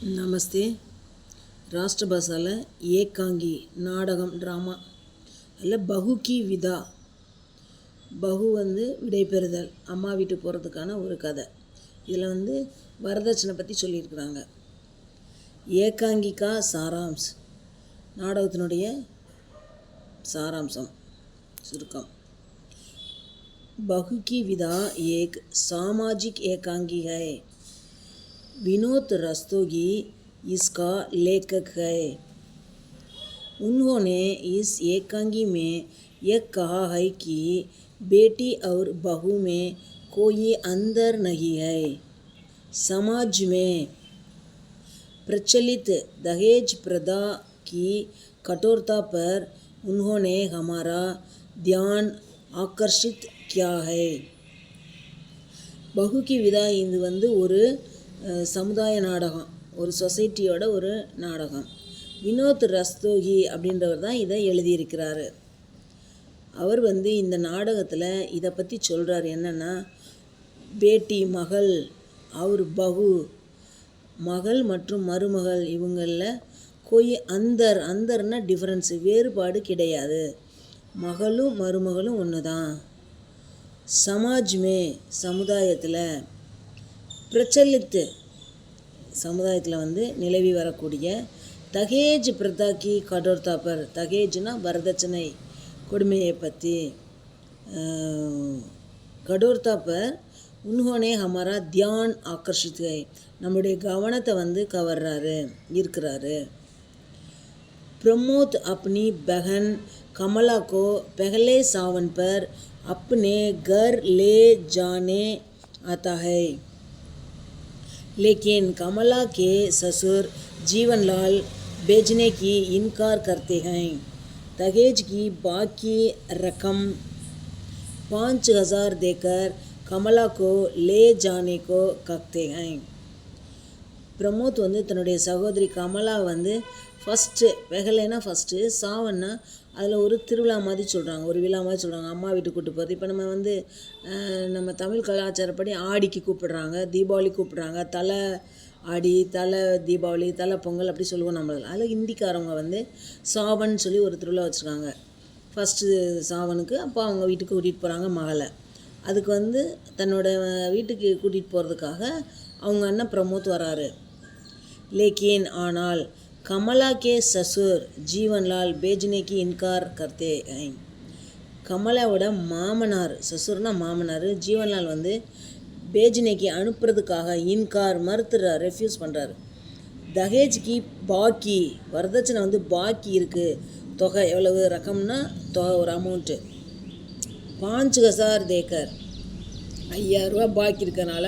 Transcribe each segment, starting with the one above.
नमस्ते। राष्ट्रभाषाल ஏகாங்கி நாடகம் ட்ராமா அதில் பஹு கி விதா. பஹு விடைபெறுதல், அம்மா வீட்டுக்கு போகிறதுக்கான ஒரு கதை. இதில் வரதட்சணை பற்றி சொல்லியிருக்கிறாங்க. ஏகாங்கிகா சாராம்ஸ், நாடகத்தினுடைய சாராம்சம் சுருக்கம். பஹு கி விதா एक सामाजिक एकांगी है। विनोद रस्तोगी इसका लेखक है। उन्होंने इस एकांगी में यह कहा है कि बेटी और बहू में कोई अंतर नहीं है। समाज में प्रचलित दहेज प्रथा की कठोरता पर उन्होंने हमारा ध्यान आकर्षित किया है। பஹு கி விதா இது ஒரு சமுதாய நாடகம், ஒரு சொசைட்டியோட ஒரு நாடகம். வினோத் ரஸ்தோகி அப்படின்றவர் தான் இதை எழுதியிருக்கிறாரு. அவர் இந்த நாடகத்தில் இதை பற்றி சொல்கிறார். என்னென்னா, பேட்டி மகள், அவர் பஹு மகள் மற்றும் மருமகள், இவங்களில் கோய் அந்தர்னா டிஃப்ரென்ஸு, வேறுபாடு கிடையாது. மகளும் மருமகளும் ஒன்று தான். சமாஜ்மே சமுதாயத்தில், பிரச்சலித்து சமுதாயத்தில் நிலவி வரக்கூடிய தகேஜ் பிரதாக்கி கடோர்தா பர், தகேஜ்னா வரதட்சணை கொடுமையை பற்றி, கடோர்தா பர் உன்ஹோனே ஹமாரா தியான் ஆக்கர்ஷித் கை, நம்முடைய கவனத்தை கவர்றாரு இருக்கிறாரு. प्रमोद अपनी बहन कमला को पहले सावन पर अपने घर ले जाने आता है, लेकिन कमला के ससुर जीवनलाल भेजने की इनकार करते हैं। दहेज की बाकी रकम 5,000 देकर कमला को ले जाने को कहते हैं। பிரமோத் தன்னுடைய சகோதரி கமலா ஃபஸ்ட்டு, பெகலேனா ஃபஸ்ட்டு, சாவன்னா அதில் ஒரு திருவிழா மாதிரி சொல்கிறாங்க, ஒரு விழா மாதிரி சொல்கிறாங்க, அம்மா வீட்டுக்கு கூப்பிட்டு போகிறது. இப்போ நம்ம தமிழ் கலாச்சாரப்படி ஆடிக்கு கூப்பிடுறாங்க, தீபாவளி கூப்பிடுறாங்க, தலை ஆடி, தலை தீபாவளி, தலை பொங்கல் அப்படி சொல்லுவோம் நம்மள. அதில் ஹிந்திக்காரவங்க சாவன் சொல்லி ஒரு திருவிழா வச்சுருக்காங்க. ஃபஸ்ட்டு சாவனுக்கு அப்போ அவங்க வீட்டுக்கு கூட்டிகிட்டு போகிறாங்க மகளை. அதுக்கு தன்னோட வீட்டுக்கு கூட்டிகிட்டு போகிறதுக்காக அவங்க அண்ணன் பிரமோத் வராரு. லேக்கின் ஆனால் कमला के ससुर जीवनलाल भेजने की इनकार करते हैं। கமலாவோட மாமனார், சசுர்னா மாமனார், ஜீவன்லால் பேஜ்னேக்கு அனுப்புறதுக்காக இன்கார், மறுத்துறார், ரெஃப்யூஸ் பண்ணுறாரு. தஹேஜ்க்கு பாக்கி, வரதட்சணை பாக்கி இருக்குது, தொகை எவ்வளவு, ரகம்னா தொகை, ஒரு அமௌண்ட்டு, 5,000 தேக்கர், 5,000 ரூபா பாக்கி இருக்கனால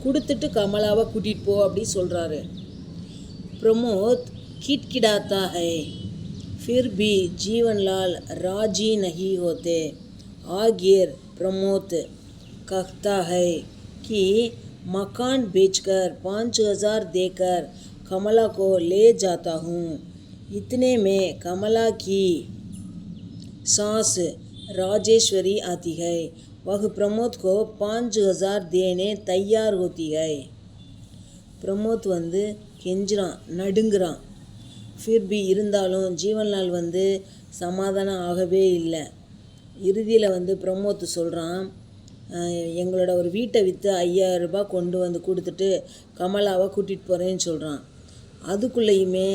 கொடுத்துட்டு கமலாவை கூட்டிகிட்டு போ அப்படி சொல்கிறாரு. प्रमोद खिटखिटाता है, फिर भी जीवनलाल राजी नहीं होते। आखिर प्रमोद कहता है कि मकान बेचकर 5,000 देकर कमला को ले जाता हूँ। इतने में कमला की सास राजेश्वरी आती है। वह प्रमोद को 5,000 देने तैयार होती है। प्रमोद கெஞ்சுறான், நடுங்குறான். ஃபிர்பி இருந்தாலும் ஜீவன்லால் சமாதானம் ஆகவே இல்லை. இறுதியில் பிரமோத் சொல்கிறான், எங்களோட ஒரு வீட்டை விற்று 5,000 ரூபாய் கொண்டு கொடுத்துட்டு கமலாவை கூட்டிகிட்டு போகிறேன்னு சொல்கிறான். அதுக்குள்ளேயுமே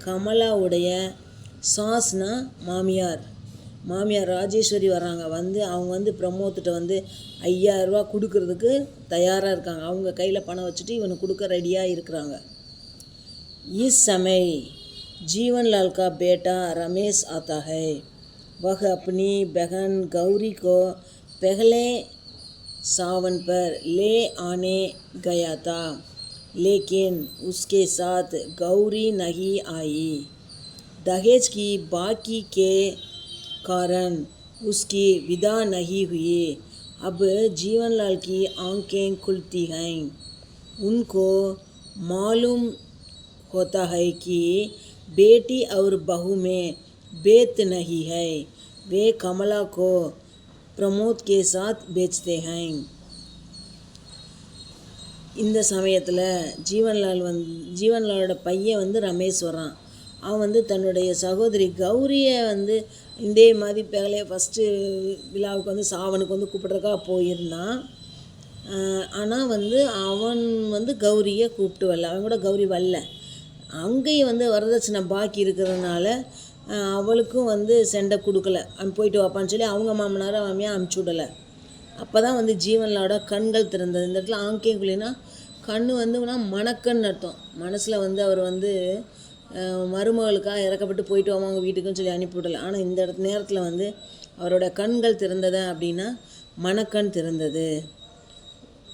கமலாவுடைய சாஸ்னா மாமியார் ராஜேஸ்வரி வராங்க. அவங்க பிரமோத்திட்ட 5,000 ரூபா கொடுக்கறதுக்கு தயாராக இருக்காங்க. அவங்க கையில் பணம் வச்சுட்டு இவனுக்கு கொடுக்க ரெடியாக இருக்கிறாங்க. इस समय जीवनलाल का बेटा रमेश आता है। वह अपनी बहन गौरी को पहले सावन पर ले आने गया था, लेकिन उसके साथ गौरी नहीं आई। दहेज की बाकी के कारण उसकी विदा नहीं हुई। अब जीवनलाल की आंखें खुलती हैं। उनको मालूम होता है कि बेटी और बहू में भेद नहीं है। वे कमला को प्रमोद के साथ बेचते हैं। இந்த சமயத்தில் ஜீவன்லாலோட பையன் வந்து ரமேஷ் வரான். அவன் வந்து தன்னுடைய சகோதரி கௌரியை வந்து இதே மாதிரி பெகலையை ஃபஸ்ட்டு விழாவுக்கு வந்து சாவனுக்கு வந்து கூப்பிட்றதுக்காக போயிருந்தான். ஆனால் வந்து அவன் வந்து கௌரியை கூப்பிட்டு வரல, அவன் கூட கௌரி வரல. அங்கேயும் வந்து வரதட்சணை பாக்கி இருக்கிறதுனால அவளுக்கும் வந்து செண்டை கொடுக்கல. அவன் போயிட்டு வாப்பான்னு சொல்லி அவங்க மாமனாரை மாமியாக அனுப்பிச்சி விடலை. அப்போ தான் வந்து ஜீவன்லாலோட கண்கள் திறந்தது. இந்த இடத்துல ஆங்கேங்குலினா கண் வந்து மணக்கன்னு அர்த்தம். மனசில் வந்து அவர் வந்து மருமகளுக்காக இறக்கப்பட்டு போயிட்டு வாங்க அவங்க வீட்டுக்குன்னு சொல்லி அனுப்பிவிடலை. ஆனால் இந்த நேரத்தில் வந்து அவரோட கண்கள் திறந்தது அப்படின்னா மணக்கண் திறந்தது.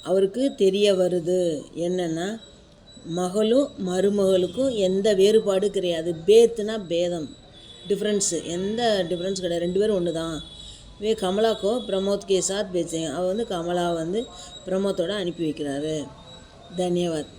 அவருக்கு தெரிய வருது என்னென்னா மகளும் மருமகளுக்கும் எந்த வேறுபாடு கிடையாது. பேத்துனா பேதம், டிஃப்ரென்ஸு, எந்த டிஃப்ரென்ஸ் கிடையாது, 2 பேரும் ஒன்று தான். கமலாக்கோ பிரமோத் கே சாத் பேச்சேன். அவர் வந்து கமலா வந்து பிரமோத்தோடு அனுப்பி வைக்கிறாரு. தன்யவாத்.